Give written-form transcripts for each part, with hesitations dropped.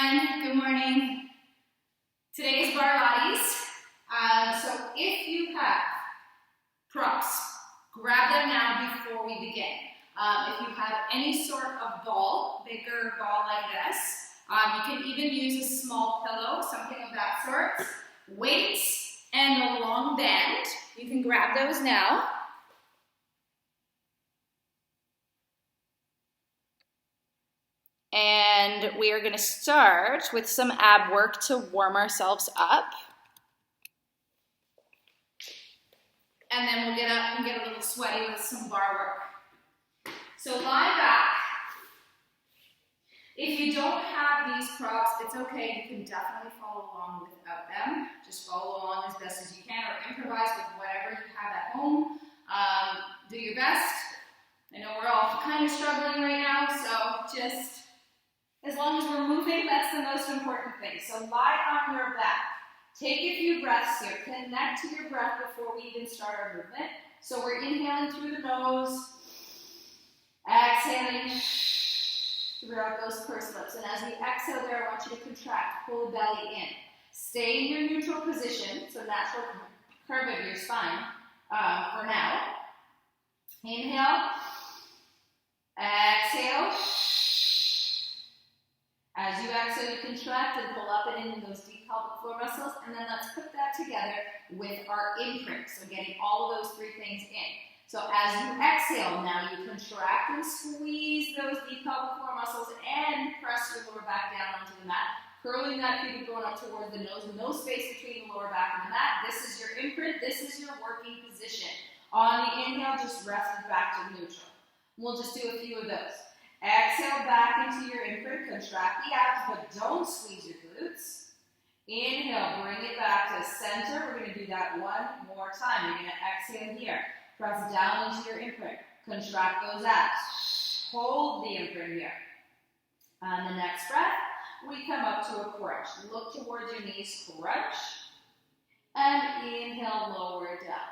everyone, good morning. Today is Barrelaties. So if you have props, grab them now before we begin. If you have any sort of ball, bigger ball like this, you can even use a small pillow, something of that sort. Weights and a long band. You can grab those now. And we are going to start with some ab work to warm ourselves up. And then we'll get up and get a little sweaty with some bar work. So lie back. If you don't have these props, it's okay. You can definitely follow along without them. Just follow along as best as you can or improvise with whatever you have at home. Do your best. I know we're all kind of struggling right now, so just as long as we're moving, that's the most important thing. So lie on your back. Take a few breaths here. Connect to your breath before we even start our movement. So we're inhaling through the nose, exhaling throughout those pursed lips. And as we exhale there, I want you to contract, pull the belly in. Stay in your neutral position, so natural curve of your spine for now. Inhale, exhale. As you exhale, you contract and pull up and into those deep pelvic floor muscles, and then let's put that together with our imprint, so getting all of those three things in. So as you exhale, now you contract and squeeze those deep pelvic floor muscles and press your lower back down onto the mat, curling that pubic bone up towards the nose, no space between the lower back and the mat. This is your imprint, this is your working position. On the inhale, just rest it back to neutral. We'll just do a few of those. Exhale back into your imprint, contract the abs, but don't squeeze your glutes. Inhale, bring it back to center. We're going to do that one more time. You're going to exhale here. Press down into your imprint. Contract those abs. Hold the imprint here. On the next breath, we come up to a crunch. Look towards your knees, crunch. And inhale, lower it down.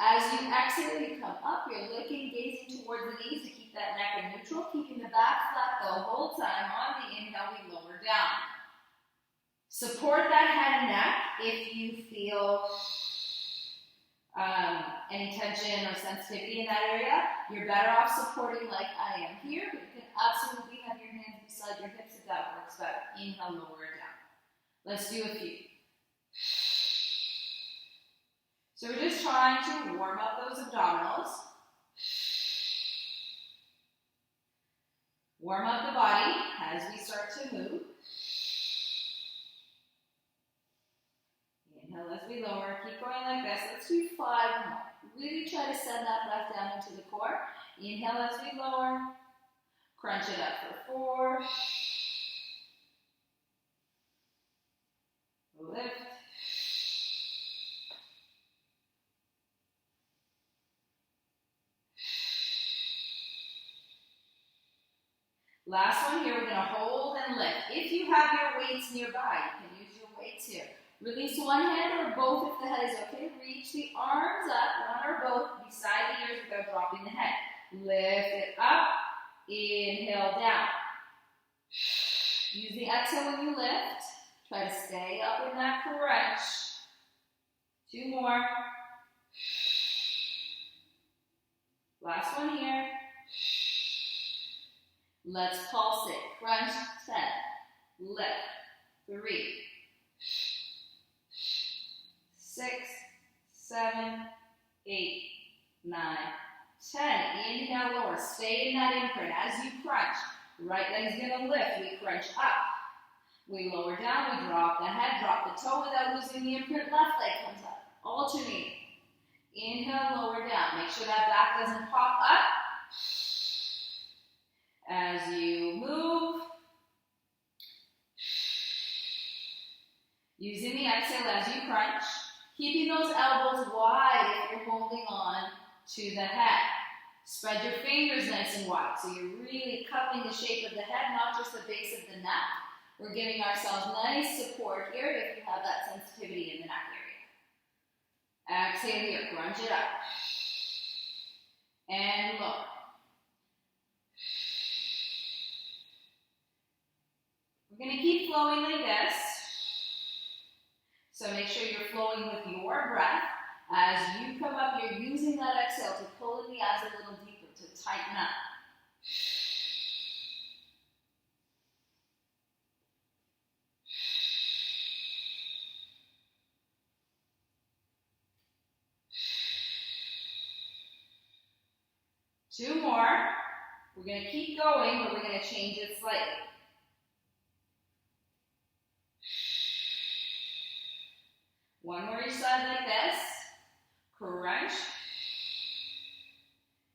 As you exhale, you come up, you're looking, gazing towards the knees to keep that neck in neutral, keeping the back flat the whole time. On the inhale, we lower down. Support that head and neck if you feel any tension or sensitivity in that area. You're better off supporting like I am here, but you can absolutely have your hands beside your hips if that works better. Inhale, lower it down. Let's do a few. So we're just trying to warm up those abdominals. Warm up the body as we start to move. Inhale as we lower. Keep going like this. Let's do 5 more. Really try to send that breath down into the core. Inhale as we lower. Crunch it up for 4. Lift. Last one here, we're going to hold and lift. If you have your weights nearby, you can use your weights here. Release one hand or both if the head is okay. Reach the arms up, one or both, beside the ears without dropping the head. Lift it up, inhale down. Use the exhale when you lift. Try to stay up in that crunch. 2 more. Last one here. Let's pulse it. Crunch, 10. Lift. 3. 6, 7, 8, 9, 10. Inhale, lower. Stay in that imprint as you crunch. Right leg's going to lift. We crunch up. We lower down. We drop the head. Drop the toe without losing the imprint. Left leg comes up. Alternating. Inhale, lower down. Make sure that back doesn't pop up. As you move, using the exhale as you crunch, keeping those elbows wide if you're holding on to the head. Spread your fingers nice and wide, so you're really cupping the shape of the head, not just the base of the neck. We're giving ourselves nice support here if you have that sensitivity in the neck area. Exhale here, crunch it up. And lower. We're going to keep flowing like this. So make sure you're flowing with your breath. As you come up, you're using that exhale to pull in the abs a little deeper, to tighten up. Two more. We're going to keep going, but we're going to change it slightly. One more each side like this. Crunch.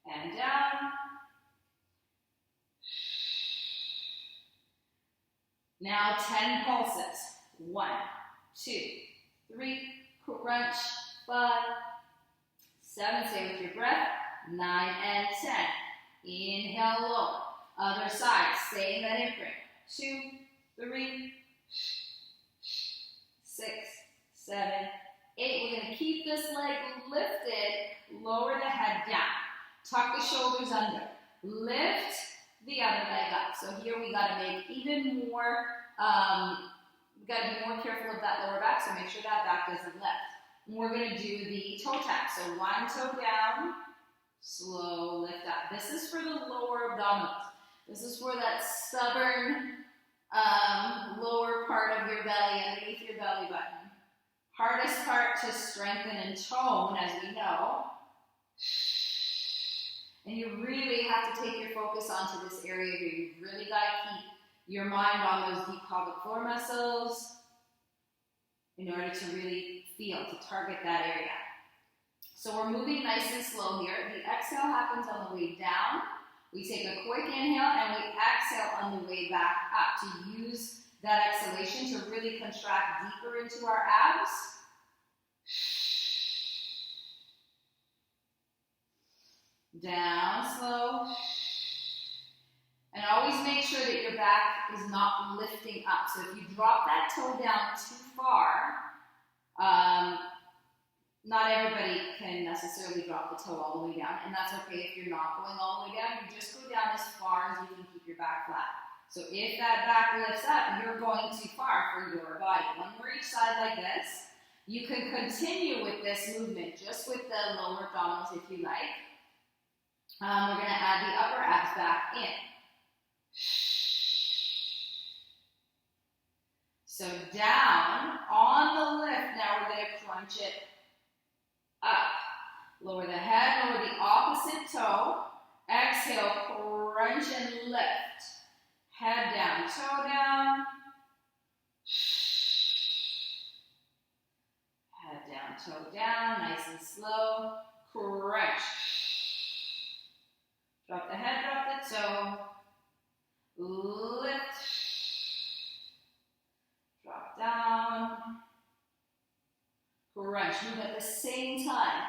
And down. Now 10 pulses. 1, 2, 3, crunch, 5, 7, stay with your breath, 9 and 10. Inhale, lower. Other side, stay in that imprint. 2, 3, 6, 7, 8. We're going to keep this leg lifted. Lower the head down. Tuck the shoulders under. Lift the other leg up. So here we got to make even more, we got to be more careful of that lower back, so make sure that back doesn't lift. And we're going to do the toe tap. So one toe down, slow lift up. This is for the lower abdominals. This is for that stubborn lower part of your belly, underneath your belly button. Hardest part to strengthen and tone, as we know. And you really have to take your focus onto this area here. You've really got to keep your mind on those deep pelvic floor muscles in order to really feel, to target that area. So we're moving nice and slow here. The exhale happens on the way down. We take a quick inhale and we exhale on the way back up to use that exhalation to really contract deeper into our abs. Down slow. And always make sure that your back is not lifting up. So if you drop that toe down too far, not everybody can necessarily drop the toe all the way down, and that's okay if you're not going all the way down. You just go down as far as you can keep your back flat. So if that back lifts up, you're going too far for your body. One more each side like this. You can continue with this movement just with the lower abdominals if you like. We're going to add the upper abs back in. So down, on the lift, now we're going to crunch it up. Lower the head, lower the opposite toe. Exhale, crunch and lift. Head down, toe down. Head down, toe down, nice and slow. Crunch. Drop the head, drop the toe. Lift. Drop down. Crunch. Move at the same time.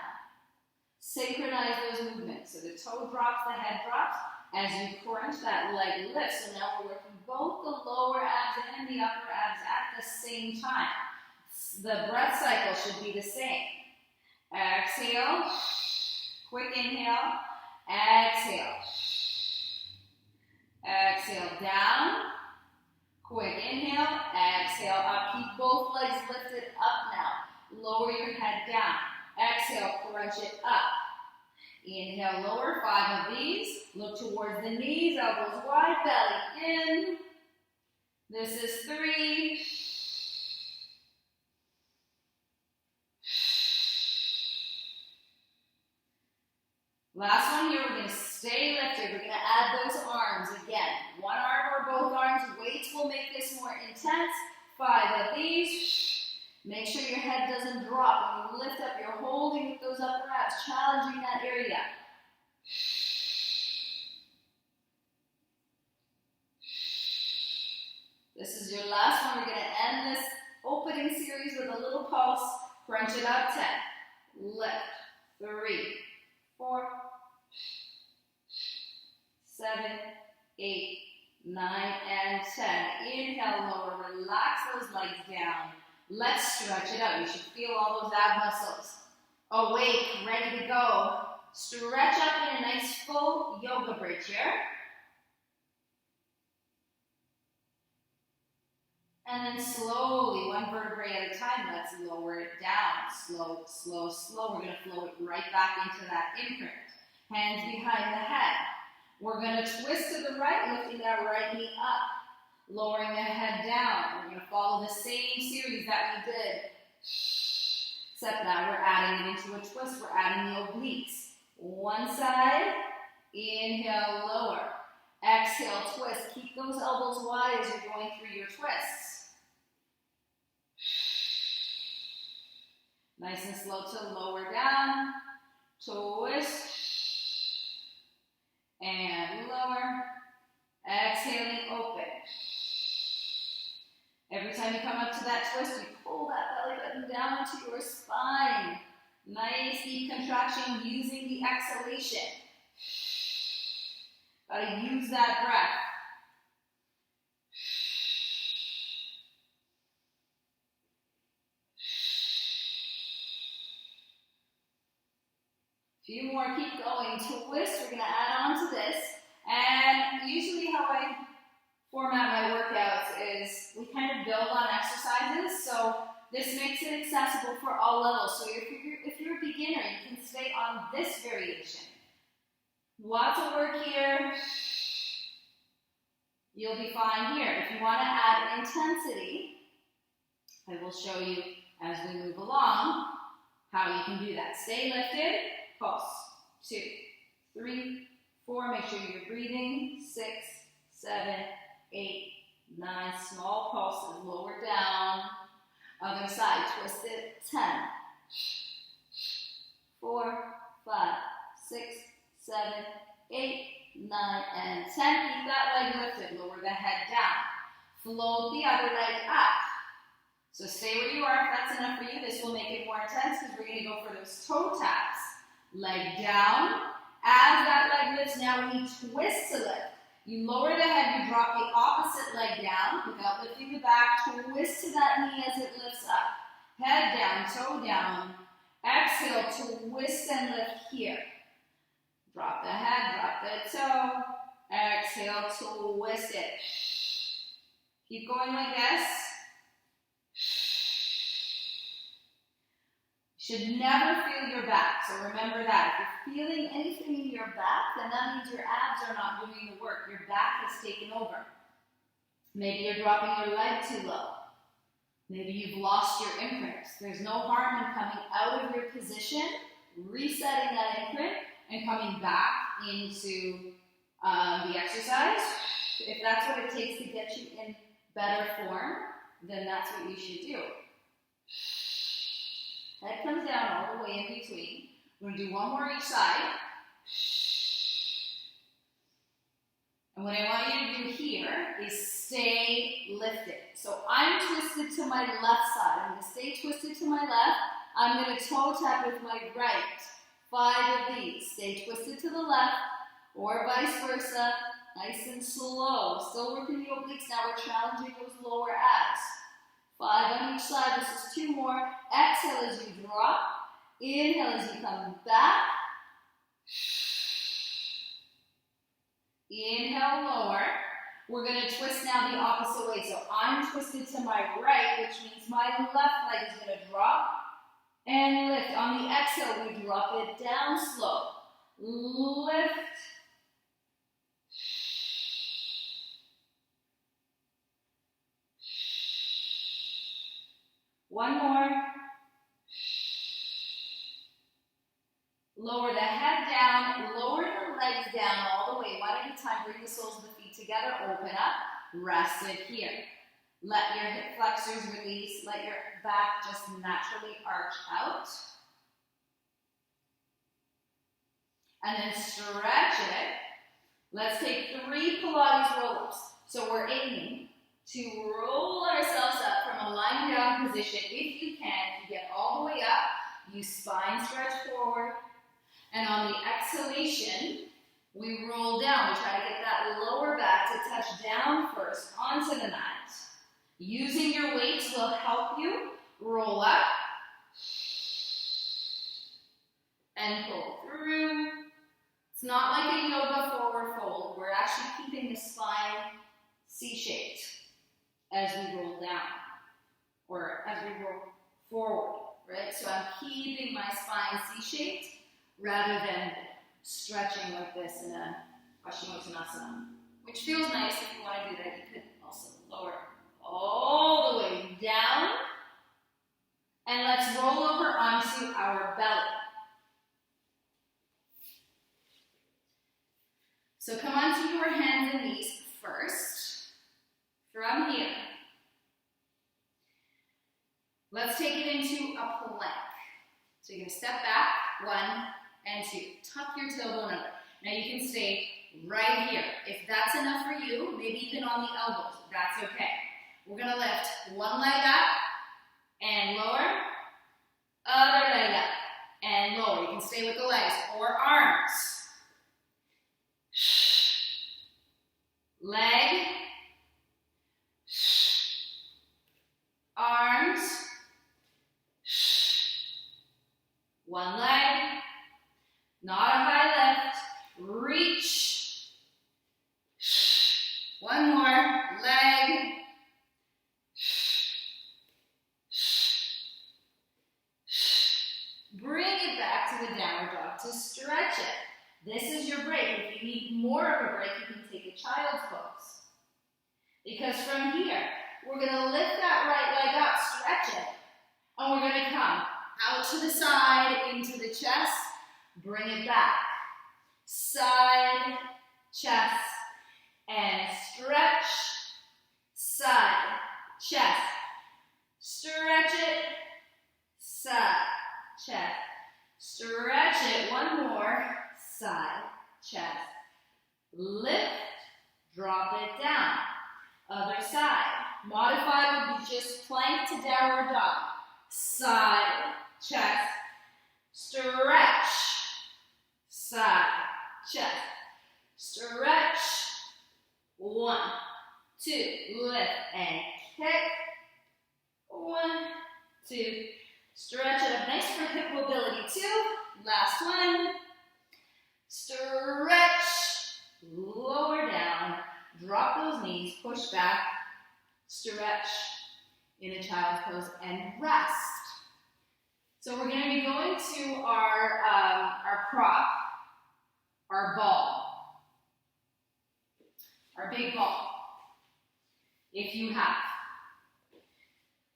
Synchronize those movements. So the toe drops, the head drops. As you crunch, that leg lifts. So now we're working both the lower abs and the upper abs at the same time. The breath cycle should be the same. Exhale. Quick inhale. Exhale. Exhale down. Quick inhale. Exhale up. Keep both legs lifted up now. Lower your head down. Exhale, crunch it up. Inhale, lower 5 of these. Look towards the knees, elbows wide, belly in. This is 3. Last one here, we're going to stay lifted. We're going to add those arms again. One arm or both arms. Weights will make this more intense. 5 of these. Make sure your head doesn't drop. When you lift up, you're holding with those upper abs, challenging that area. This is your last one. We're going to end this opening series with a little pulse. Crunch it up, 10. Lift. 3, 4, 7, 8, 9, and 10. Inhale, lower. Relax those legs down. Let's stretch it out. You should feel all those ab muscles awake, ready to go. Stretch up in a nice full yoga bridge here. And then slowly, one vertebrae at a time, let's lower it down. Slow, slow, slow. We're going to flow it right back into that imprint. Hands behind the head. We're going to twist to the right, lifting that right knee up. Lowering the head down. We're going to follow the same series that we did. Except now we're adding it into a twist. We're adding the obliques. One side. Inhale, lower. Exhale, twist. Keep those elbows wide as you're going through your twists. Nice and slow to lower down. Twist. And lower. Exhaling, open. Every time you come up to that twist, you pull that belly button down into your spine. Nice deep contraction using the exhalation. Gotta use that breath. Few more, keep going. Twist, we're gonna add on to this. And usually how I format my workouts is we kind of build on exercises, so this makes it accessible for all levels. So if you're a beginner, you can stay on this variation. Lots of work here. You'll be fine here. If you want to add intensity, I will show you as we move along how you can do that. Stay lifted. Pulse. 2, 3, 4. Make sure you're breathing. 6, 7, 8, 9. Small pulses. Lower down. Other side. Twist it. 10, 4, 5, 6, 7, 8, 9, and 10. Keep that leg lifted. Lower the head down. Float the other leg up. So stay where you are if that's enough for you. This will make it more intense because we're going to go for those toe taps. Leg down. As that leg lifts, now we twist to lift. You lower the head, you drop the opposite leg down without lifting the back. Twist to that knee as it lifts up. Head down, toe down. Exhale, twist and lift here. Drop the head, drop the toe. Exhale, twist it. Keep going like this. Should never feel your back, so remember that. If you're feeling anything in your back, then that means your abs are not doing the work. Your back has taken over. Maybe you're dropping your leg too low. Maybe you've lost your imprint. There's no harm in coming out of your position, resetting that imprint, and coming back into the exercise. If that's what it takes to get you in better form, then that's what you should do. Head comes down all the way in between. We're going to do one more each side. And what I want you to do here is stay lifted. So I'm twisted to my left side. I'm going to stay twisted to my left. I'm going to toe tap with my right. 5 of these. Stay twisted to the left or vice versa. Nice and slow. Still working the obliques. Now we're challenging those lower abs. 5 on each side. This is 2 more. Exhale as you drop. Inhale as you come back. Inhale, lower. We're going to twist now the opposite way. So I'm twisted to my right, which means my left leg is going to drop and lift. On the exhale, we drop it down slow. Lift. One more. Lower the head down, lower the legs down all the way. One at a time, bring the soles of the feet together, open up, rest it here. Let your hip flexors release, let your back just naturally arch out. And then stretch it. Let's take 3 Pilates roll-ups. So we're aiming to roll ourselves up from a lying down position. If you can, you get all the way up, you spine stretch forward, and on the exhalation, we roll down. We try to get that lower back to touch down first onto the mat. Using your weights will help you roll up and pull through. It's not like a yoga forward fold. We're actually keeping the spine C-shaped. as we roll down, or as we roll forward, right? So I'm keeping my spine C-shaped rather than stretching like this in a Paschimottanasana, which feels nice. If you want to do that, you could also lower all the way down. And let's roll over onto our belly. So come onto your hands and knees first. From here, let's take it into a plank. So you're going to step back, 1 and 2. Tuck your tailbone under. Now you can stay right here. If that's enough for you, maybe even on the elbows, that's okay. We're going to lift one leg up and lower, other leg up and lower. You can stay with the legs or arms. Leg, arms, one leg, not a high lift, reach, one more, leg, bring it back to the downward dog to stretch it. This is your break. If you need more of a break, you can take a child's pose. Because from here, we're going to lift that right leg up, stretch it, and we're going to come out to the side, into the chest, bring it back. Side, chest, and stretch, side, chest, stretch it, side, chest, stretch it, one more, side, chest, lift, drop it down, other side. Modified would be just plank to downward dog, side, chest, stretch, side, chest, stretch, 1, 2, lift and kick, 1, 2, stretch it up nice for hip mobility 2, last one, stretch, lower down, drop those knees, push back, stretch in a child's pose, and rest. So we're going to be going to our prop, our ball, our big ball, if you have.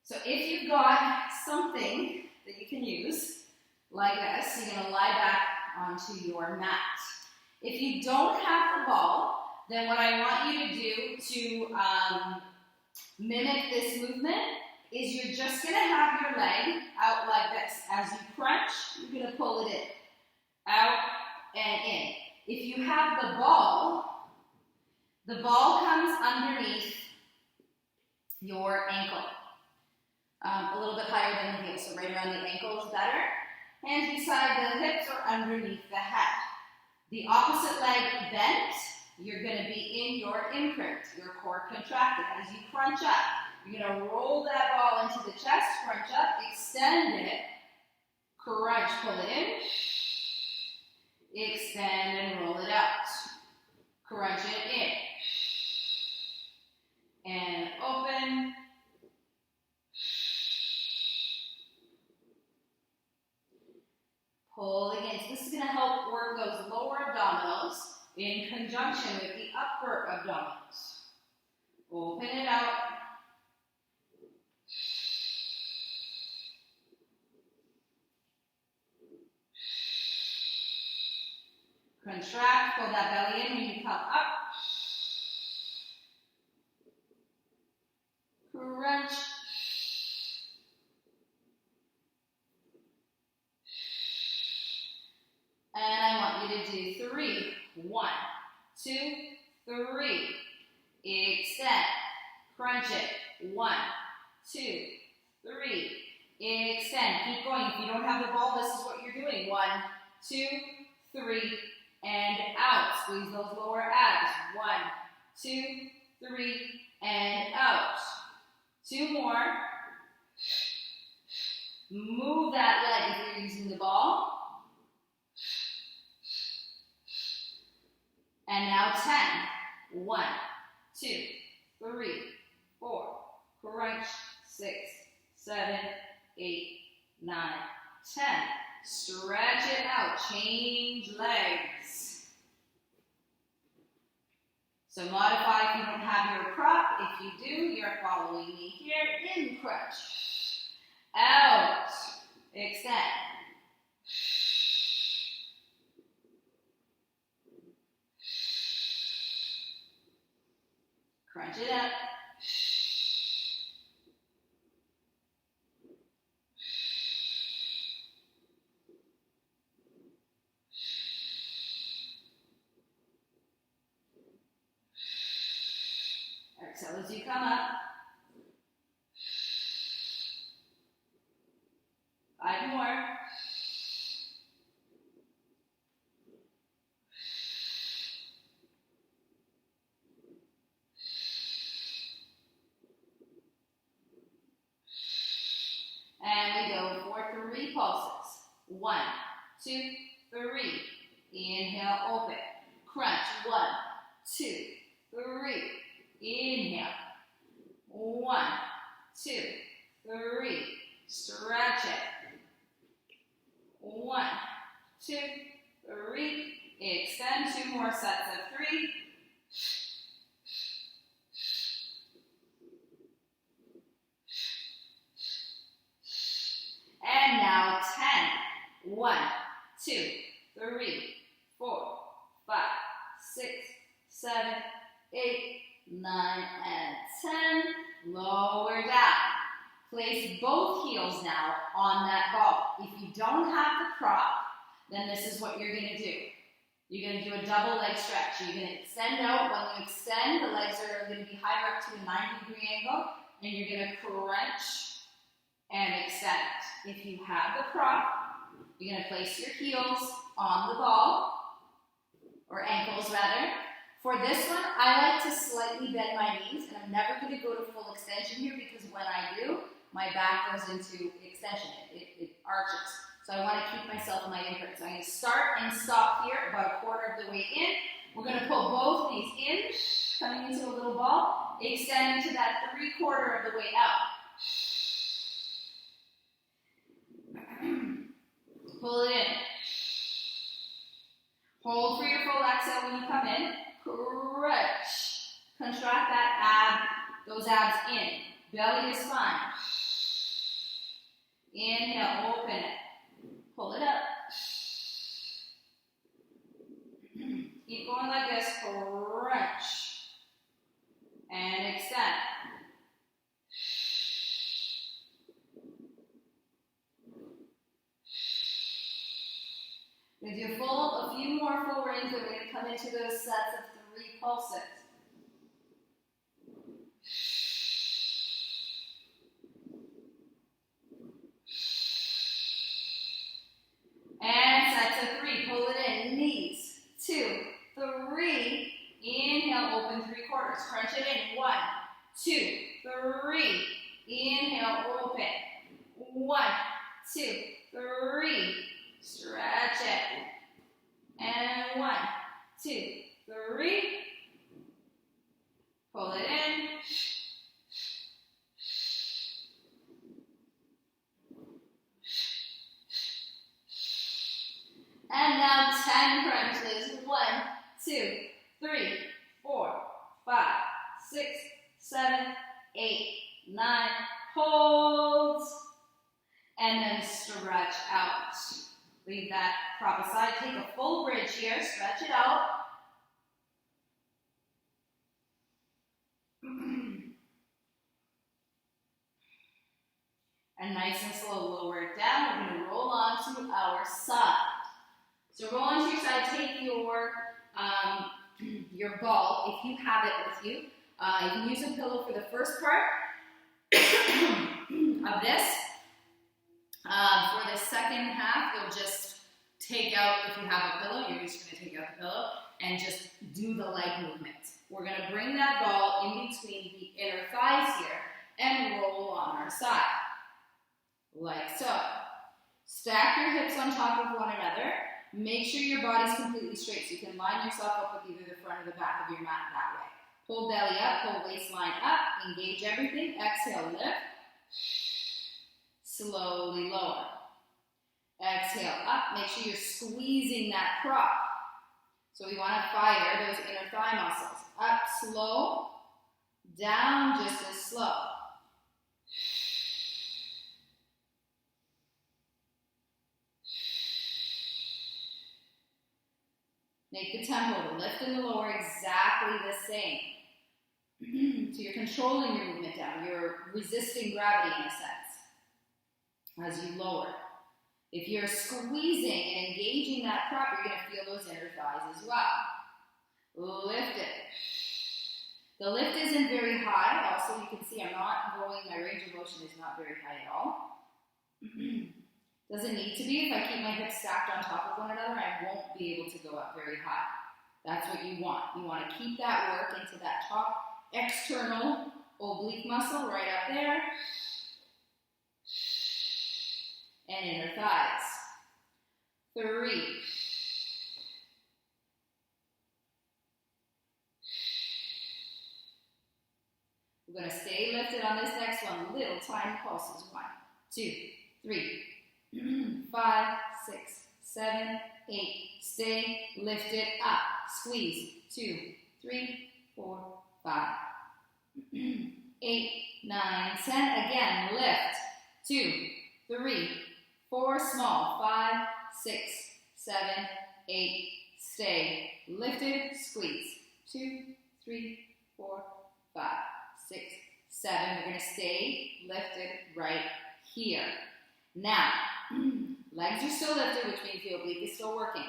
So if you've got something that you can use, like this, you're going to lie back onto your mat. If you don't have the ball, then what I want you to do to mimic this movement is you're just going to have your leg out like this. As you crunch, you're going to pull it in, out and in. If you have the ball comes underneath your ankle, a little bit higher than the heel, so right around the ankle is better. Hands beside the hips or underneath the head. The opposite leg bent, you're going to be in your imprint, your core contracted. As you crunch up, you're going to roll that ball into the chest, crunch up, extend it, crunch, pull it in, extend and roll it out, crunch it in, and open, pull again. So this is going to help work those lower abdominals in conjunction with the upper abdominals. Open it out. Contract, pull that belly in when you come up. Crunch. And I want you to do 3. 1, 2, 3. Extend. Crunch it. 1, 2, 3. Extend. Keep going. If you don't have the ball, this is what you're doing. 1, 2, 3. And out. Squeeze those lower abs. 1, 2, 3. And out. 2 more. Move that leg if you're using the ball. And now 10. 1, 2, 3, 4, 7, 8, 9, 10. Stretch it out. Change legs. So modify if you don't have your prop. If you do, you're following me here. In crunch. Out. Extend. Crunch it up. Exhale as you come up. 5 more. And we go for 3 pulses. 1, 2, 3. Inhale, open. Crunch. 1, 2, 3. Inhale. 1, 2, 3. Stretch it. 1, 2, 3. Extend. 2 more sets of 3. And now 10. 1, 2, 3, 4, 5, 6, 7, 8, 9, and 10. Lower down. Place both heels now on that ball. If you don't have the prop, then this is what you're going to do. You're going to do a double leg stretch. You're going to extend out. When you extend, the legs are going to be higher up to a 90-degree angle, and you're going to crunch and extend. If you have the prop, you're going to place your heels on the ball, or ankles rather. For this one, I like to slightly bend my knees, and I'm never going to go to full extension here because when I do, my back goes into extension. It arches. So I want to keep myself in my imprint. So I'm going to start and stop here about 1/4 of the way in. We're going to pull both knees in, coming into a little ball, extending to that 3/4 of the way out. Pull it in. Hold for your full exhale when you come in. Crunch. Contract that those abs in. Belly to spine. Inhale, open it. Pull it up. Keep going like this. Crunch. And extend. We're going to do a few more full rings, and we're going to come into those sets of 3 pulses. And sets of 3. Pull it in. Knees. 2, 3. Inhale, open 3/4. Crunch it in. 1, 2, 3. Inhale, open. 1, 2, 3. Stretch it. And 1, 2, 3. Pull it in. And now 10 crunches. 1, 2, 3, 4, 5, 6, 7, 8, 9. Hold. And then stretch out. Leave that prop aside. Take a full bridge here. Stretch it out. And nice and slow, lower it down. We're going to roll on to our side. So roll onto your side. Take your ball, if you have it with you. You can use a pillow for the first part of this. For the second half, you'll just take out, if you have a pillow, you're just going to take out the pillow and just do the leg movement. We're going to bring that ball in between the inner thighs here and roll on our side, like so. Stack your hips on top of one another. Make sure your body's completely straight so you can line yourself up with either the front or the back of your mat that way. Pull belly up, pull waistline up, engage everything. Exhale, lift. slowly lower. Exhale up, make sure you're squeezing that prop. So we want to fire those inner thigh muscles. Up slow, down just as slow. Make the tempo, the lift and the lower exactly the same. So you're controlling your movement down. You're resisting gravity in a sense as you lower. If you're squeezing and engaging that prop, you're going to feel those inner thighs as well. Lift it. The lift isn't very high. Also, you can see I'm not going, my range of motion is not very high at all. Doesn't need to be. If I keep my hips stacked on top of one another, I won't be able to go up very high. That's what you want. You want to keep that work into that top external oblique muscle right up there. And inner thighs. 3. We're going to stay lifted on this next one. Little tiny pulses. 1, 2, 3, 5, 6, 7, 8. Stay lifted up. Squeeze. 2, 3, 4, 5, 8, 9, 10. Again, lift. 2, 3, 4, small. 5, 6, 7, 8. Stay lifted. Squeeze. 2, 3, 4, 5, 6, 7. We're going to stay lifted right here. Now, legs are still lifted, which means the oblique is still working.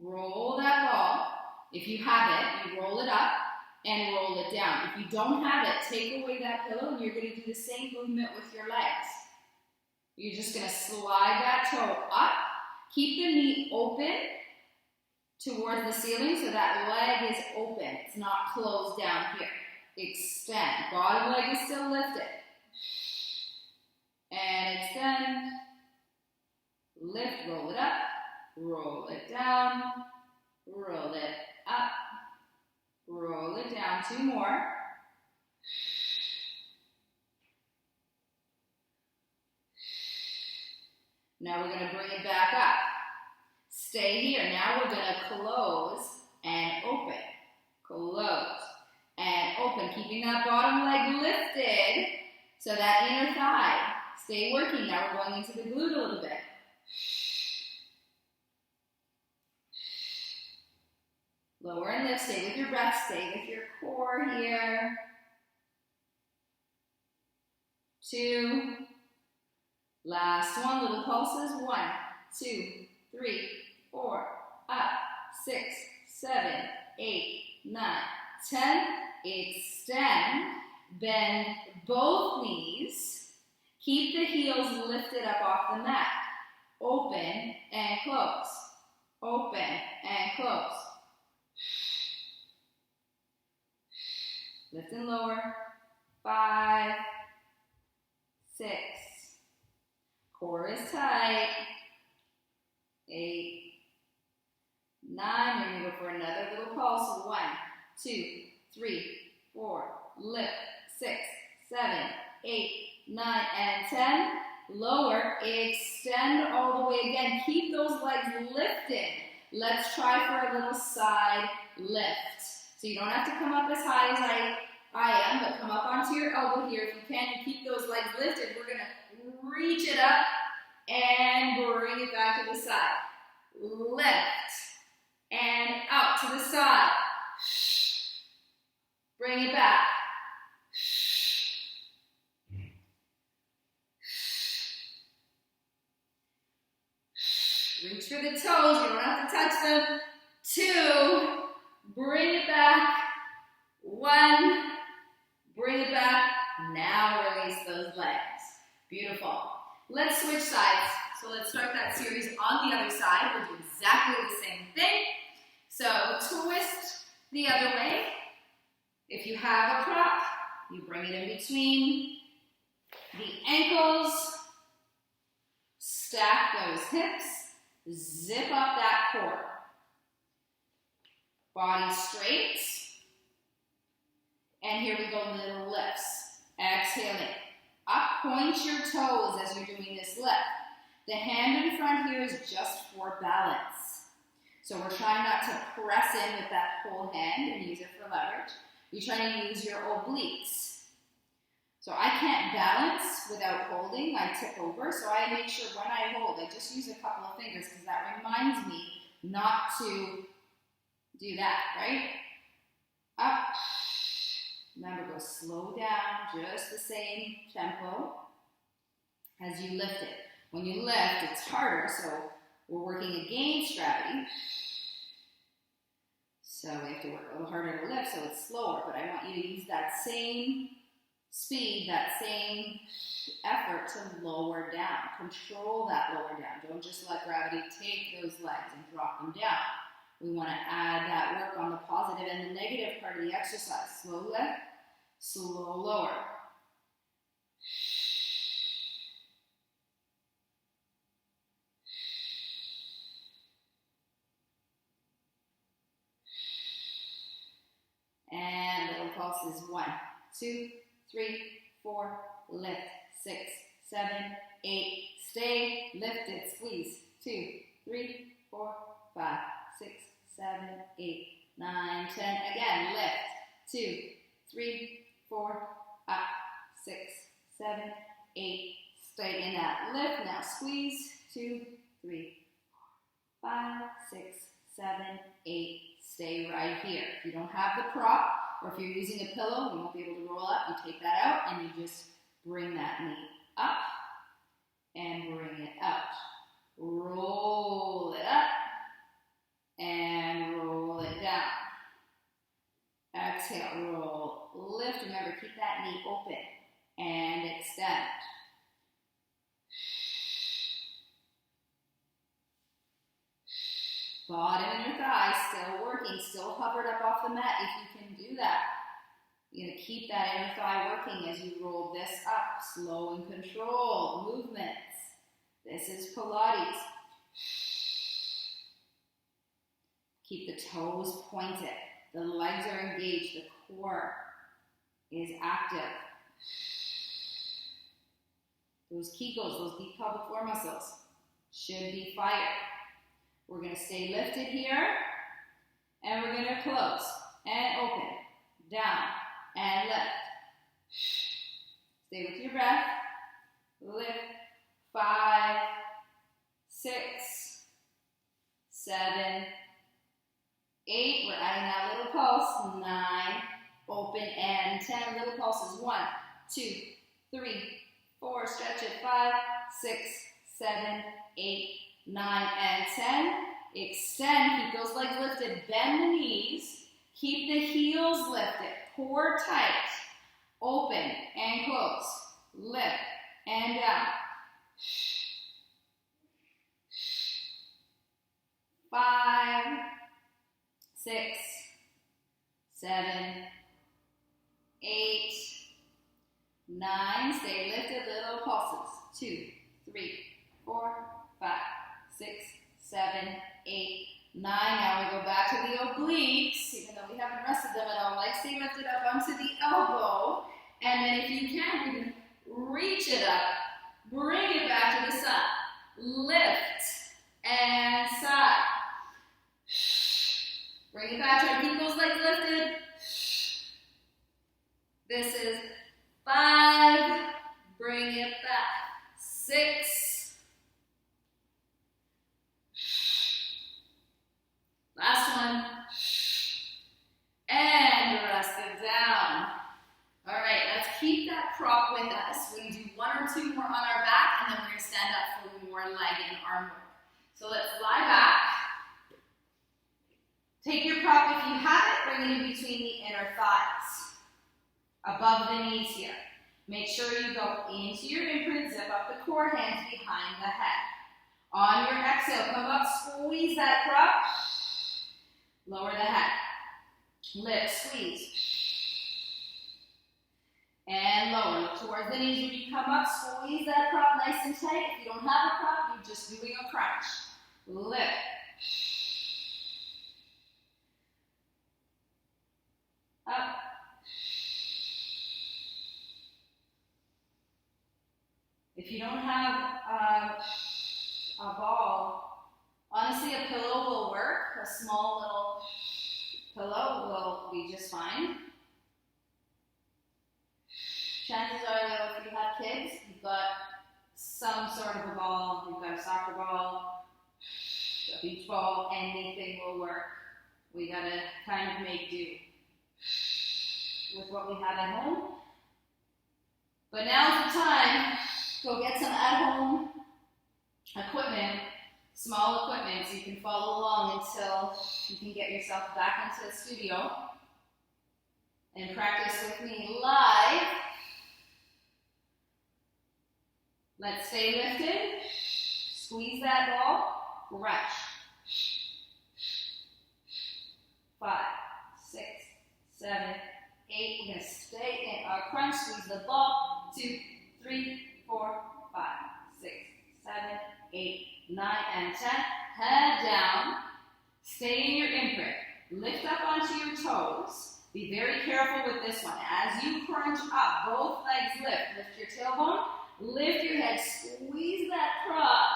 Roll that ball. If you have it, you roll it up and roll it down. If you don't have it, take away that pillow and you're going to do the same movement with your legs. You're just going to slide that toe up. Keep the knee open towards the ceiling so that leg is open. It's not closed down here. Extend. Bottom leg is still lifted. And extend. Lift, roll it up. Roll it down. Roll it up. Roll it down. 2 more. Now we're going to bring it back up. Stay here. Now we're going to close and open. Close and open. Keeping that bottom leg lifted so that inner thigh. Stay working. Now we're going into the glute a little bit. Lower and lift. Stay with your breath. Stay with your core here. 2. Last one. Little pulses. 1, 2, 3, 4. Up. 6, 7, 8, 9, 10. Extend. Bend both knees. Keep the heels lifted up off the mat. Open and close. Open and close. Lift and lower. 5, 6. Core is tight. 8, 9. We're going to go for another little pulse. 1, 2, 3, 4. Lift. 6, 7, 8, 9, and 10. Lower. Extend all the way again. Keep those legs lifted. Let's try for a little side lift. So you don't have to come up as high as I am, but come up onto your elbow here. If you can, you keep those legs lifted. We're going to reach it up and bring it back to the side. Lift and out to the side. Bring it back. Reach for the toes. You don't have to touch them. 2. Bring it back. 1. Bring it back. Now release those legs. Beautiful. Let's switch sides. So let's start that series on the other side. We'll do exactly the same thing. So twist the other way. If you have a prop, you bring it in between the ankles. Stack those hips. Zip up that core. Body straight. And here we go, little lifts. Exhaling. Up. Point your toes as you're doing this lift. The hand in front here is just for balance. So we're trying not to press in with that whole hand and use it for leverage. You're trying to use your obliques. So I can't balance without holding. I tip over. So I make sure when I hold, I just use a couple of fingers because that reminds me not to do that, right? Up. Remember, go slow down, just the same tempo as you lift it. When you lift, it's harder, so we're working against gravity. So we have to work a little harder to lift, so it's slower, but I want you to use that same speed, that same effort to lower down. Control that lower down. Don't just let gravity take those legs and drop them down. We want to add that work on the positive and the negative part of the exercise. Slow lift, slow lower. And little pulses. 1, 2, 3, 4, lift. 6, 7, 8. Stay lifted. Squeeze. 2, 3, 4, 5, 6, 7, 8, 9, 10. Again, lift. 2, 3, 4, up. 6, 7, 8. Stay in that lift. Now squeeze. 2, 3, 4, 5, 6, 7, 8. Stay right here. If you don't have the prop, or if you're using a pillow, you won't be able to roll up. You take that out and you just bring that knee up and bring it out. Roll it up and roll it down. Exhale, roll, lift. Remember, keep that knee open and extend. Bottom in your thighs, still working, still hovered up off the mat if you can do that. You're going to keep that inner thigh working as you roll this up. Slow and controlled movements. This is Pilates. Keep the toes pointed. The legs are engaged. The core is active. Those kegels, those deep pelvic floor muscles should be fired. We're going to stay lifted here, and we're going to close and open, down, and lift. Stay with your breath. Lift. 5, 6, 7, 8. We're adding that little pulse. 9, open, and 10. Little pulses. 1, 2, 3, 4. Stretch it. 5, 6, 7, 8, 9, and 10. Extend. Keep those legs lifted. Bend the knees. Keep the heels lifted. Core tight. Open and close. Lift and down. 5, 6, 7, 8, 9. Stay lifted. Little pulses. 2, 3, 4, 5, 6, 7, 8, 9. Now we go back to the obliques, even though we haven't rested them at all. Legs stay lifted up onto the elbow. And then if you can, you can reach it up. Bring it back to the side. Lift and side. Bring it back. Try to keep those legs lifted. This is 5. Bring it back. 6. Last one. And rest it down. All right, let's keep that prop with us. We're going to do 1 or 2 more on our back, and then we're going to stand up for more leg and arm work. So let's lie back. Take your prop if you have it, bring it in between the inner thighs, above the knees here. Make sure you go into your imprint, zip up the core, hands behind the head. On your exhale, come up, squeeze that prop, lower the head. Lift, squeeze. And lower. Look towards the knees when you come up. Squeeze that prop nice and tight. If you don't have a prop, you're just doing a crunch. Lift. Up. If you don't have a ball, honestly a pillow will work. A small little pillow will be just fine. Chances are though, if you have kids, you've got some sort of a ball, you've got a soccer ball, a beach ball, anything will work. We gotta kind of make do with what we have at home. But now's the time, go get some at-home equipment, small equipment, so you can follow along until you can get yourself back into the studio and practice with me live. Let's stay lifted. Squeeze that ball. Crunch. 5, 6, 7, 8. We're going to stay in our crunch. Squeeze the ball. 2, 3, 4, 5, 6, 7, 8, 9, and 10. Head down. Stay in your imprint. Lift up onto your toes. Be very careful with this one. As you crunch up, both legs lift. Lift your tailbone. Lift your head, squeeze that prop,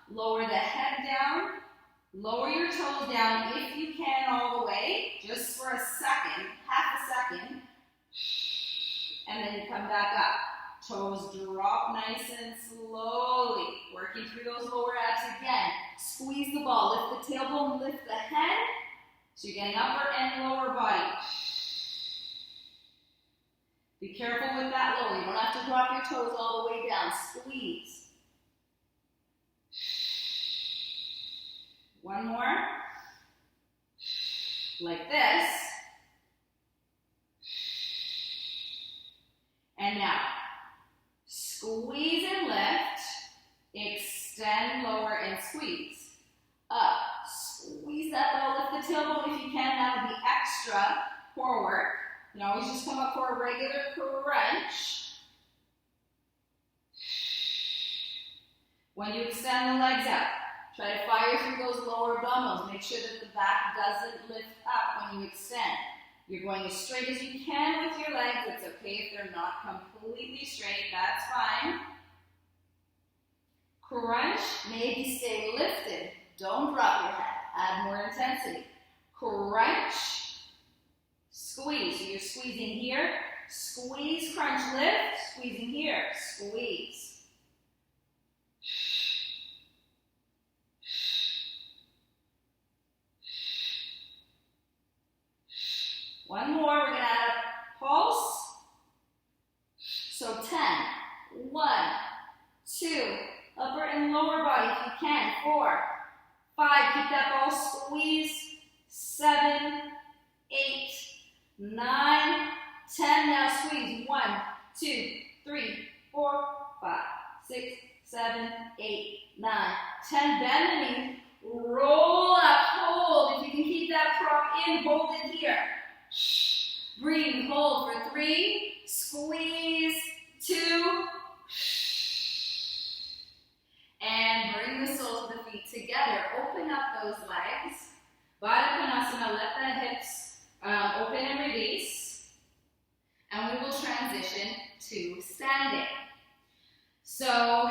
lower the head down, lower your toes down if you can all the way, just for a second, half a second, and then you come back up. Toes drop nice and slowly, working through those lower abs again. Squeeze the ball, lift the tailbone, lift the head, so you get an upper and lower body. Be careful with that lower. You don't have to drop your toes all the way down. Squeeze. One more. Like this. And now, squeeze and lift. Extend, lower, and squeeze. Up. Squeeze that ball. Lift the tailbone if you can. That would be extra core work. You can always just come up for a regular crunch. When you extend the legs out, try to fire through those lower abdominals. Make sure that the back doesn't lift up when you extend. You're going as straight as you can with your legs. It's okay if they're not completely straight. That's fine. Crunch, maybe stay lifted. Don't drop your head. Add more intensity. Crunch. Squeeze, so you're squeezing here, squeeze, crunch, lift, squeezing here, squeeze. One more, we're going to add a pulse. So 10, 1, 2, upper and lower body if you can, 4, 5, keep that ball squeezed, 7, 8, 9, 10, now squeeze, 1, 2, 3, 4, 5, 6, 7, 8, 9, 10, bend the knee, roll up, hold, if you can keep that prop in, hold it here, breathe, hold for 3, squeeze, 2, and bring the soles of the feet together, open up those legs, Baddha Konasana, let the hips open and release, and we will transition to standing. So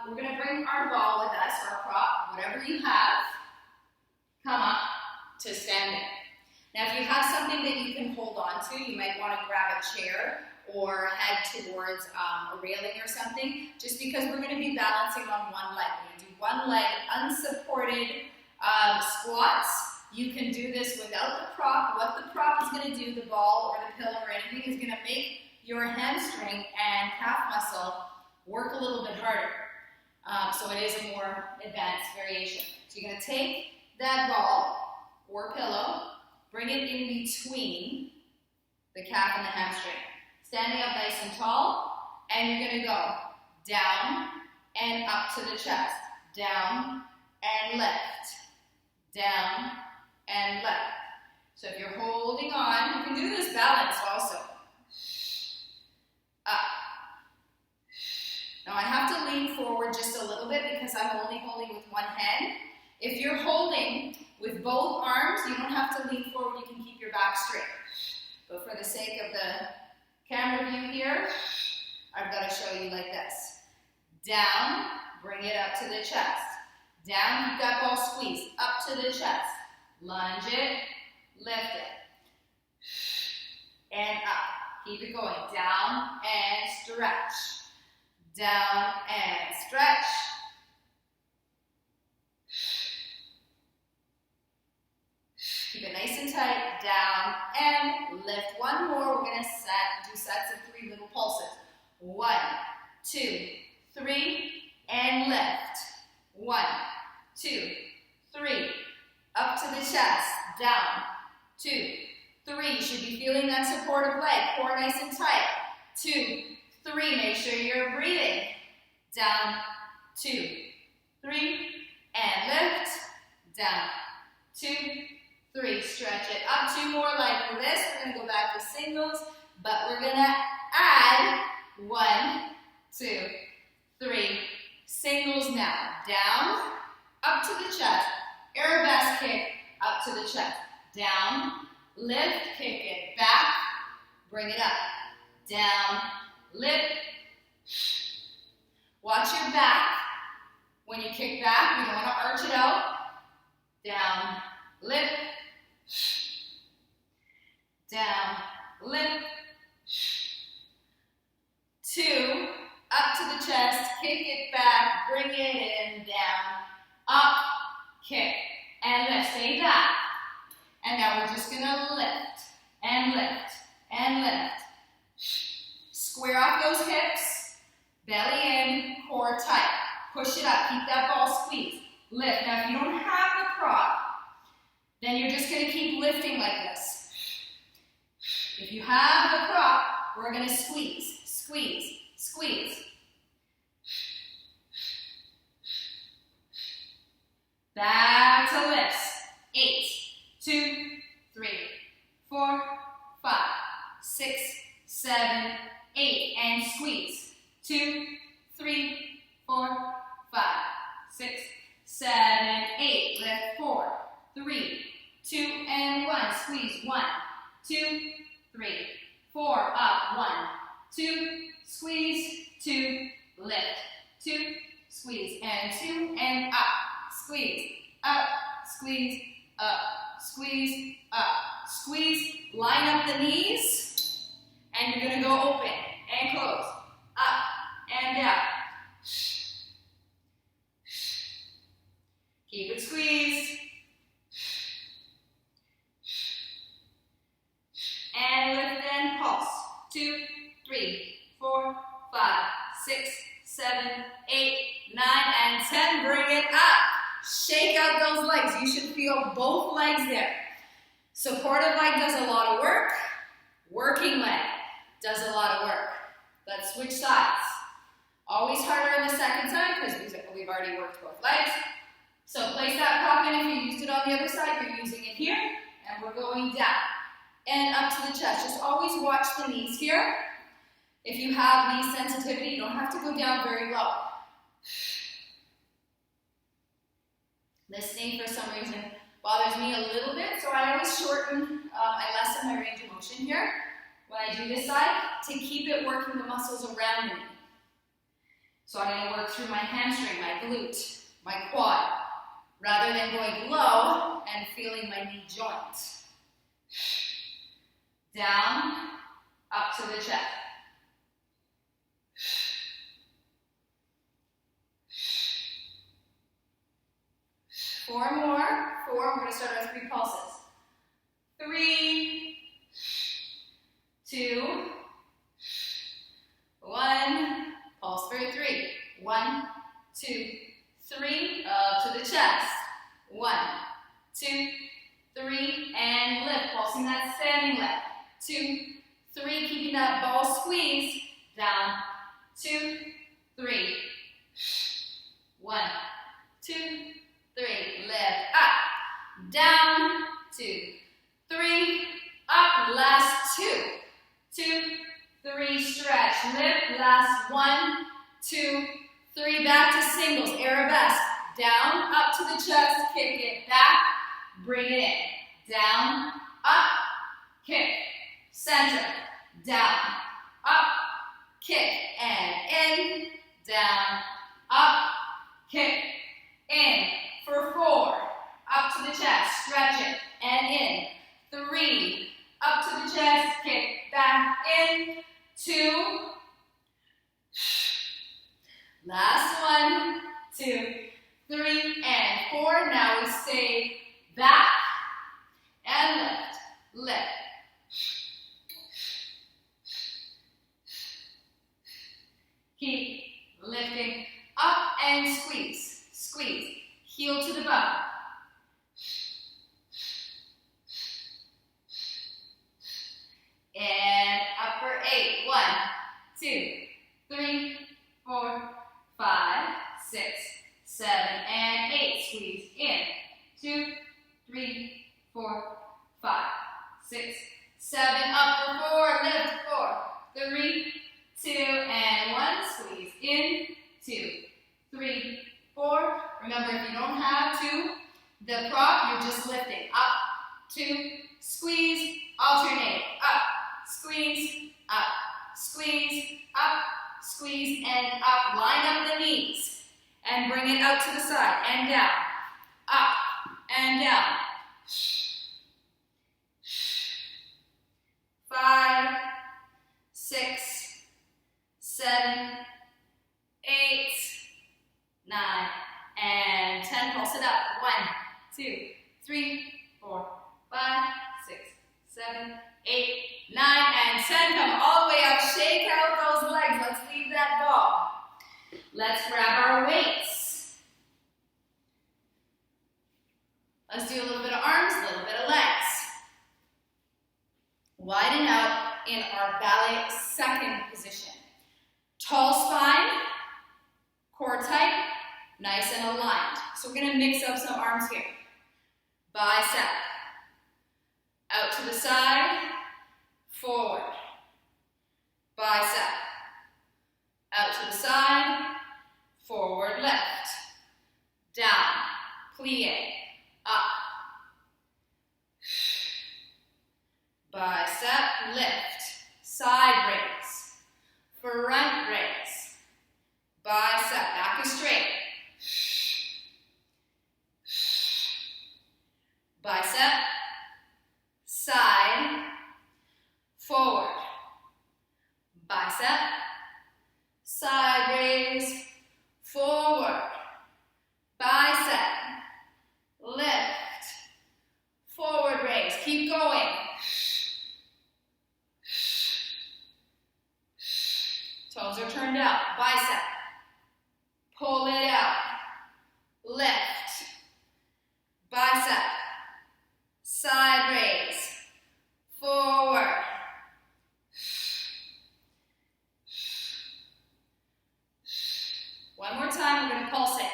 we're going to bring our ball with us, our prop, whatever you have, come up to standing. Now if you have something that you can hold on to, you might want to grab a chair or head towards a railing or something, just because we're going to be balancing on one leg. We're going to do one leg unsupported squats. You can do this without the prop. What the prop is going to do, the ball or the pillow or anything, is going to make your hamstring and calf muscle work a little bit harder. So it is a more advanced variation. So you're going to take that ball or pillow, bring it in between the calf and the hamstring. Standing up nice and tall, and you're going to go down and up to the chest. Down and lift. Down and left. So if you're holding on, you can do this balanced also. Up. Now I have to lean forward just a little bit because I'm only holding with one hand. If you're holding with both arms, you don't have to lean forward, you can keep your back straight. But for the sake of the camera view here, I've got to show you like this. down, bring it up to the chest. Down, keep that ball squeezed, up to the chest. Lunge it, lift it. And up. Keep it going. Down and stretch. Down and stretch. Keep it nice and tight. Down and lift. One more. We're going to do sets of 3 little pulses. 1, 2, 3, and lift. 1, 2, 3. Up to the chest. Down. 2, 3. You should be feeling that supportive leg. Core nice and tight. 2, 3. Make sure you're breathing. Down. 2, 3. And lift. Down. 2, 3. Stretch it up. 2 more like this. We're going to go back to singles, but we're going to add 1, 2, 3. Singles now. Down, up to the chest. Arabesque kick, up to the chest. Down, lift, kick it back, bring it up. Down, lift. Watch your back. When you kick back, you don't want to arch it out. Down, lift. Down, lift. 2, up to the chest, kick it back, bring it in, down, up, kick, and lift. Stay back. And now we're just going to lift, and lift, and lift. Square off those hips, belly in, core tight. Push it up, keep that ball squeezed. Lift. Now if you don't have the prop, then you're just going to keep lifting like this. If you have the prop, we're going to squeeze, squeeze, squeeze. Back to lifts. 8, 2, 3, 4, 5, 6, 7, 8. And squeeze. 2, 3, 4, 5, 6, 7, 8. Lift. 4, 3, 2, and 1. Squeeze. 1, 2, 3, 4. Up. 1, 2. Squeeze. 2. Lift. 2. Squeeze. And 2. And up. Squeeze, up, squeeze, up, squeeze, up, squeeze. Line up the knees, and you're going to go open and close, up and down. Keep it squeezed. And lift and pulse. 2, 3, 4, 5, 6, 7, 8, 9, and 10. Bring it up. Shake out those legs. You should feel both legs there. Supportive leg does a lot of work. Working leg does a lot of work. Let's switch sides. Always harder on the second side because we've already worked both legs. So place that prop in. If you used it on the other side, you're using it here. And we're going down and up to the chest. Just always watch the knees here. If you have knee sensitivity, you don't have to go down very low. This knee, for some reason, bothers me a little bit, so I always shorten, I lessen my range of motion here when I do this side to keep it working the muscles around the knee. So I'm going to work through my hamstring, my glute, my quad, rather than going low and feeling my knee joint. Down, up to the chest. 4 more. 4. We're going to start our 3 pulses. 3, 2, 1. Pulse for 3. 1, 2, 3. Up to the chest. 1, 2, 3, and lift. Pulsing that standing leg. 2, 3. Keeping that ball squeezed. Down. 2, 3. 1, 2, 3, lift, up, down, 2, 3, up, last 2, 2, 3, stretch, lift, last 1, 2, 3, back to singles, arabesque, down, up to the chest, kick it back, bring it in, down, up, kick, center, down, up, kick, and in, down, kick, in, for 4, up to the chest, stretch it, and in, 3, up to the chest, kick, back, in, 2, last 1, 2, 3, and 4, now we stay back, and lift, lift. Keep lifting up and squeeze, squeeze, heel to the bum. And up for 8, 1, 2, 3, 4, 5, 6, 7, and 8. Squeeze in, 2, 3, 4, 5, 6, 7, up for 4, lift 4, 3, 2, and 1, squeeze in, 2, 3, 4. Remember, if you don't have the prop, you're just lifting up, 2, squeeze, alternate, up, squeeze, up, squeeze, and up. Line up the knees, and bring it out to the side, and down, up, and down. 5, 6, 7, 8, 9, and 10. Pulse it up. 1, 2, 3, 4, 5, 6, 7, 8, 9, and 10. Come all the way up. Shake out those legs. Let's leave that ball. Let's grab our weights. Let's do a little bit of arms, a little bit of legs. Widen out in our ballet second position. Tall spine, core tight, nice and aligned. So we're going to mix up some arms here. Bicep. Out to the side, forward. Bicep. Out to the side, forward lift. Down, plie, up. Bicep, lift. Side raise. Front raise. Bicep, back is straight. Bicep, side, forward. Bicep, side raise, forward. Bicep, lift, forward raise. Keep going. Toes are turned out. Bicep, pull it out. Lift. Bicep, side raise, forward. One more time, we're going to pulse it.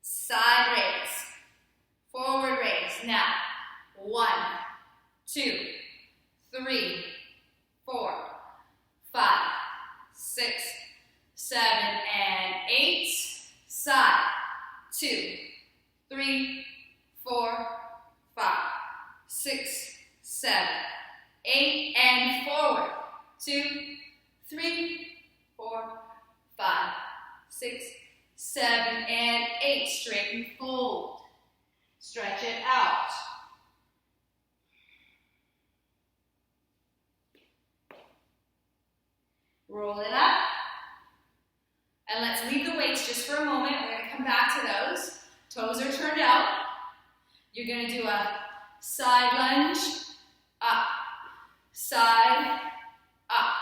Side raise, forward raise. Now, 1, 2, 3, 4, 5, 6, 7, and 8. Side, 2, 3, 4, 5, 6, 7, 8, and forward. 2, 3, 4, 5, 6, 7, and 8. Straighten, fold. Stretch it out. Roll it up. And let's leave the weights just for a moment. We're going to come back to those. Toes are turned out. You're going to do a side lunge, up, side, up.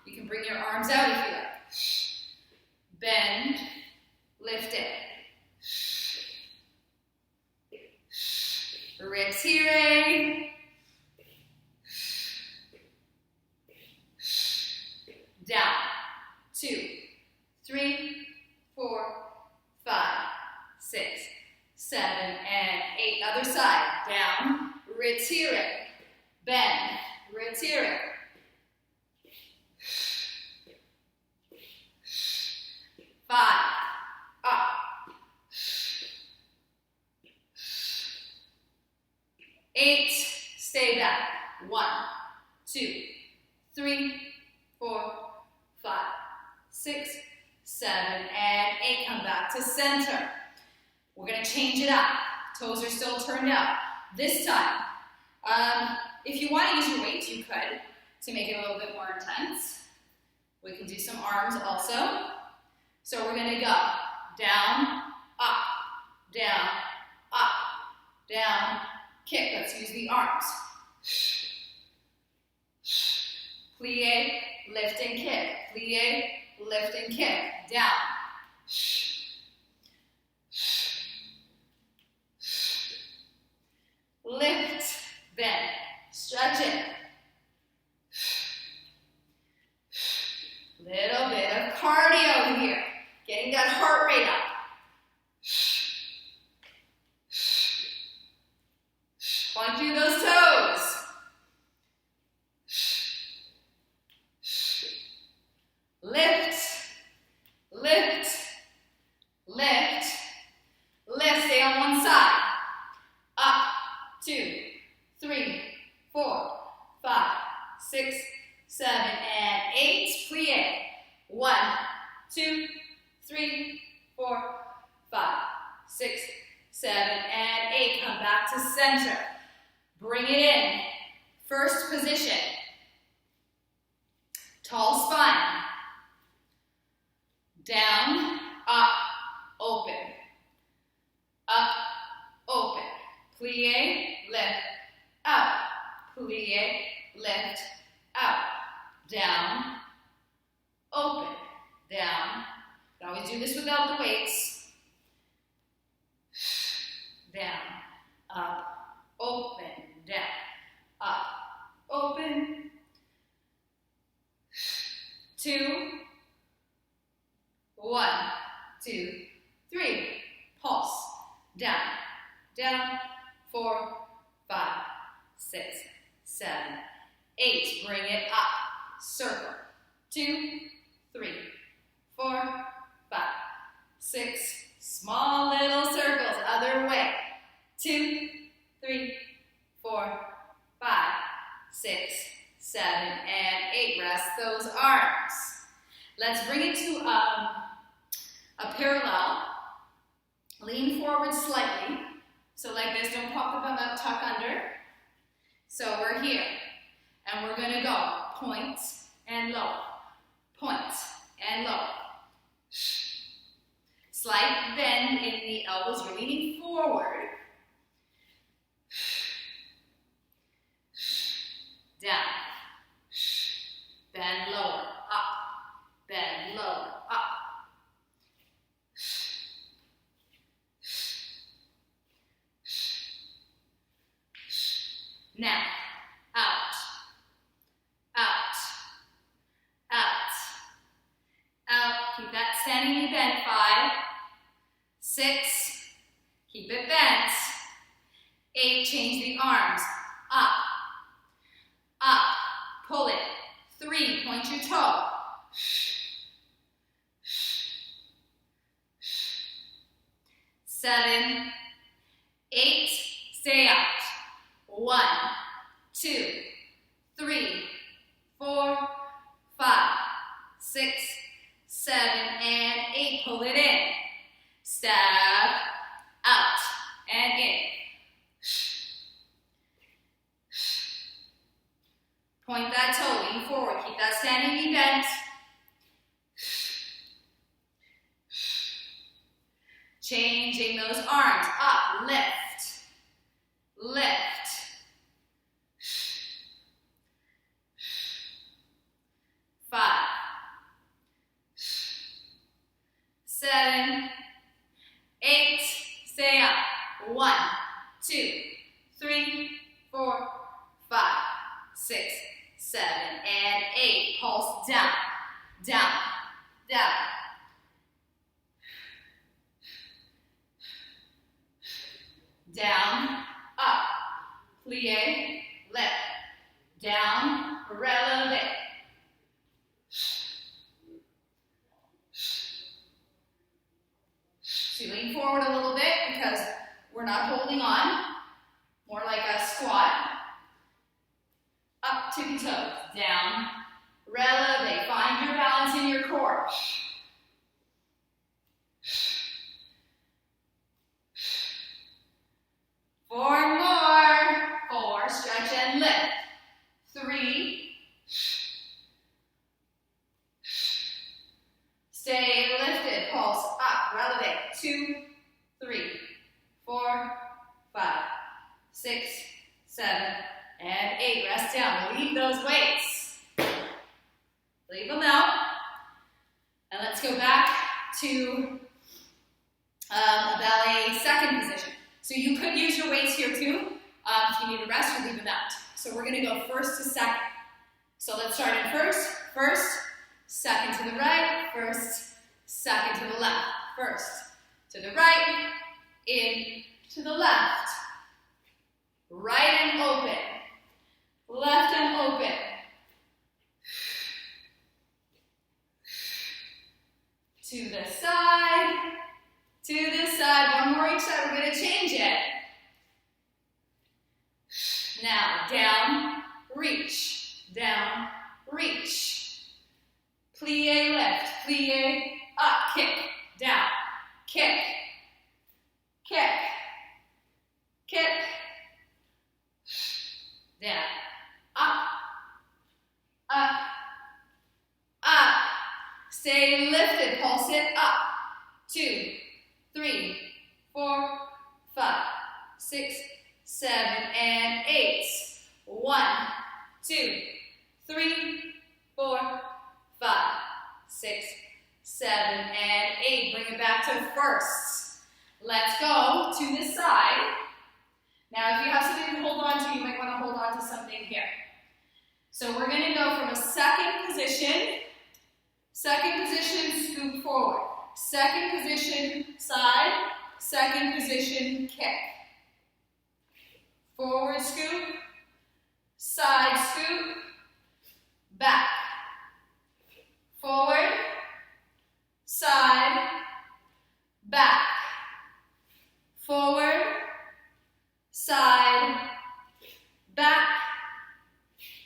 You can bring your arms out if you like. Bend, lift it. Retire. Down. 2, 3, 4, 5, 6, 7, and 8. Other side. Down. Retire. Bend. Retire. 5. Up. 8. Stay back. 1, 2, 3, 4, 5, 6, 7, and 8. Come back to center. We're going to change it up. Toes are still turned out. This time, if you want to use your weights, you could, to make it a little bit more intense. We can do some arms also. So we're going to go down, up, down, up, down, kick. Let's use the arms. Plie, lift and kick. Plie, lift and kick. Down. Lift, bend, stretch it. Little bit of cardio here. Getting that heart rate up. Point through those toes. Lift, lift, lift, lift. Stay on one side. Up, 2, 3, 4, 5, 6, 7, and 8. Plie. 1, 2, 3, 4, 5, 6, 7, and 8. Come back to center. Bring it in. First position. Tall spine. Down, up, open. Up, open. Plie, lift, up. Plie, lift, out. Down, open, down. You can always do this without the weights. Down, up, open, down, up, open. 2, 1, 2, 3. Pulse. Down, down. 4, 5, 6, 7, 8. Bring it up. Circle. 2, 3, 4, 5, 6. Small little circles. Other way. 2, 3, 4, 5, 6, 7, and 8. Rest those arms. Let's bring it to a parallel. Lean forward slightly. So like this, don't pop the bum up, tuck under. So we're here. And we're going to go point and lower. Point and lower. Slight bend in the elbows. You're leaning forward. Down. Bend lower. Up. Bend lower. Up. Now, out, out, out, out. Keep that standing knee bent. 5, 6, keep it bent. 8, change the arms. Up, up, pull it. 3, point your toe. 7, 8, stay out. 1, 2, 3, 4, 5, 6, 7, and 8. Pull it in. Step out and in. Point that toe, lean forward. Keep that standing knee bent. Changing those arms. Up, lift, lift. 5, 7, 8, stay up. 1, 2, 3, 4, 5, 6, 7, and 8. Pulse down, down, down. Down, up, plie, lift, down, releve. So lean forward a little bit because we're not holding on, more like a squat. Up, tippy toes, down, releve. Find your balance in your core. 2, 3, 4, 5, 6, 7, and 8. Rest down. Leave those weights. Leave them out. And let's go back to a ballet second position. So you could use your weights here too. If you need a rest, or leave them out. So we're going to go first to second. So let's start in first, second to the right, first, second to the left, first to the right, in to the left, right and open, left and open, to the side, one more each side. We're going to change it. Now, down, reach, plie, lift, plie, up, kick, down, kick, kick, kick, down, up, up, up, stay lifted, pulse it up, 2, 3, 4, 5, 6, 7, and 8. 1, 2, 3, 4, 5, 6, 7, and 8. Bring it back to first. Let's go to this side. Now, if you have something to hold on to, you might want to hold on to something here. So we're going to go from a second position, scoop forward. Second position, side, second position, kick. Forward scoop, side scoop, back. Forward, side, back. Forward, side, back.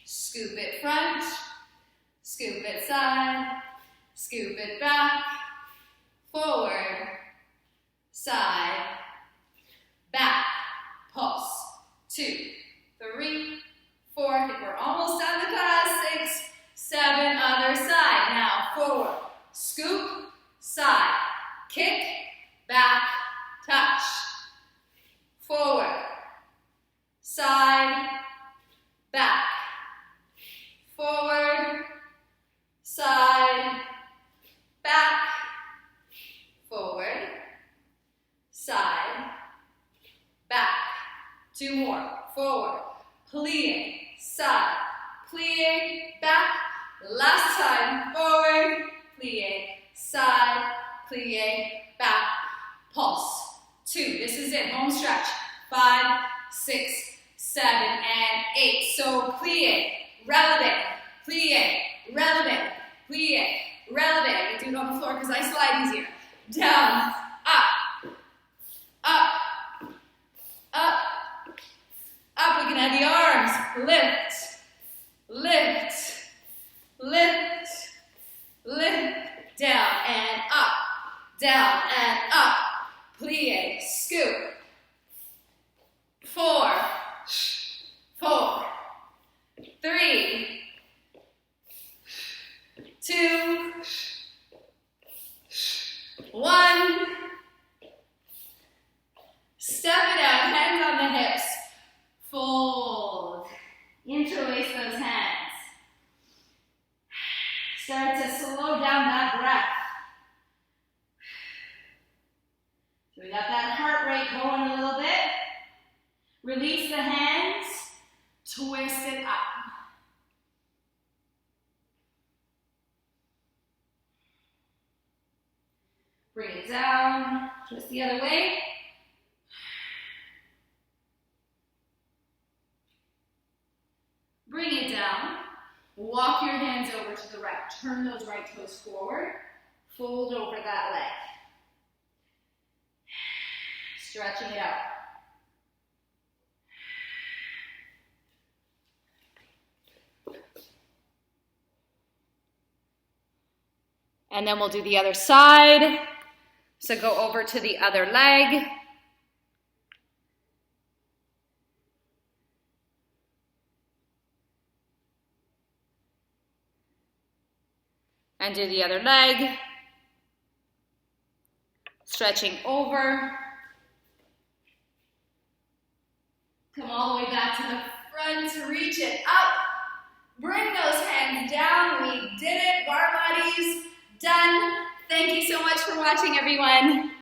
Scoop it front, scoop it side, scoop it back. Forward, side, back. Pulse. 2, 3, 4. I think we're almost done the class. 6, 7. Other side. Now forward, scoop, side, kick, back, touch. Forward, side, back. Forward, side, back. Forward, side, back. 2 more. Forward, plie, side, plie, back. Last time. Forward, plie, side, plie, back. Pulse. 2. This is it. Home stretch. 5, 6, 7, and 8. So plie, relevant, plie, relevant, plie, relevant. I can do it on the floor because I slide easier. Down, up, up, up. Up, we can have the arms. Lift, lift, lift, lift. Down and up. Plie, scoop. 4, 4, 3, 2, 1. Step it out, hands on the hips. Fold. Interlace those hands. Start to slow down that breath. So we got that heart rate going a little bit. Release the hands. Twist it up. Bring it down. Twist the other way. Bring it down. Walk your hands over to the right. Turn those right toes forward. Fold over that leg. Stretching it out. And then we'll do the other side. So go over to the other leg. And do the other leg. Stretching over. Come all the way back to the front, reach it up. Bring those hands down. We did it. Barrelaties done. Thank you so much for watching, everyone.